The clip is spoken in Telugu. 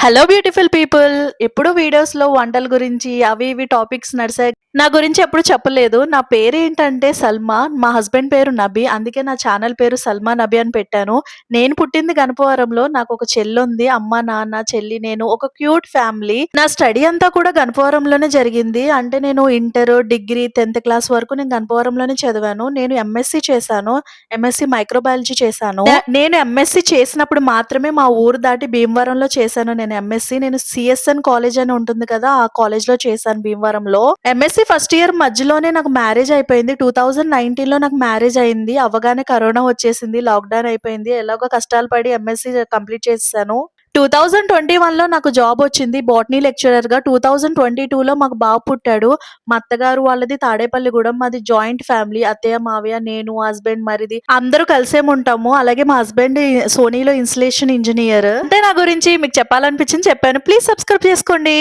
Hello beautiful people. ఎప్పుడు వీడియోస్‌లో వంటల గురించి అవి ఇవి టాపిక్స్ నడిసాయి. నా గురించి ఎప్పుడు చెప్పలేదు. నా పేరేంటంటే సల్మా. మా హస్బెండ్ పేరు నబీ. అందుకే నా ఛానల్ పేరు సల్మా నబీ అని పెట్టాను. నేను పుట్టింది గణపవరంలో. నాకొక చెల్లుంది. అమ్మ, నాన్న, చెల్లి, నేను ఒక క్యూట్ ఫ్యామిలీ. నా స్టడీ అంతా కూడా గణపవరంలోనే జరిగింది. అంటే నేను ఇంటర్, డిగ్రీ, 10థ్ క్లాస్ వరకు నేను గణపవరంలోనే చదివాను. నేను ఎంఎస్సీ చేశాను. ఎంఎస్సీ మైక్రోబయాలజీ చేశాను. నేను ఎంఎస్సీ చేసినప్పుడు మాత్రమే మా ఊరు దాటి భీమవరంలో చేశాను నేను ఎంఎస్సీ. నేను సిఎస్ఎన్ కాలేజ్ అని ఉంటుంది కదా! ఆ కాలేజ్‌లో చేశాను భీమవరంలో. ఎంఎస్సీ ఫస్ట్ ఇయర్ మధ్యలోనే నాకు మ్యారేజ్ అయిపోయింది. 2019లో నాకు మ్యారేజ్ అయింది. అవ్వగానే కరోనా వచ్చేసింది. లాక్‌డౌన్ అయిపోయింది. ఎలాగో కష్టాలు పడి ఎంఎస్సీ కంప్లీట్ చేసేసాను. 2021లో నాకు జాబ్ వచ్చింది బోటనీ లెక్చరర్‌గా. 2022లో మాకు బాబు పుట్టాడు. మా అత్తగారు వాళ్ళది తాడేపల్లిగూడెం. మాది జాయింట్ ఫ్యామిలీ. అత్తయ్య, మావయ్య, నేను, హస్బెండ్, మరిది అందరూ కలిసేముంటాము. అలాగే మా హస్బెండ్ సోనీలో ఇన్‌స్టలేషన్ ఇంజినీర్. అంటే నా గురించి మీకు చెప్పాలనిపించింది చెప్పాను. ప్లీజ్ సబ్స్క్రైబ్ చేసుకోండి.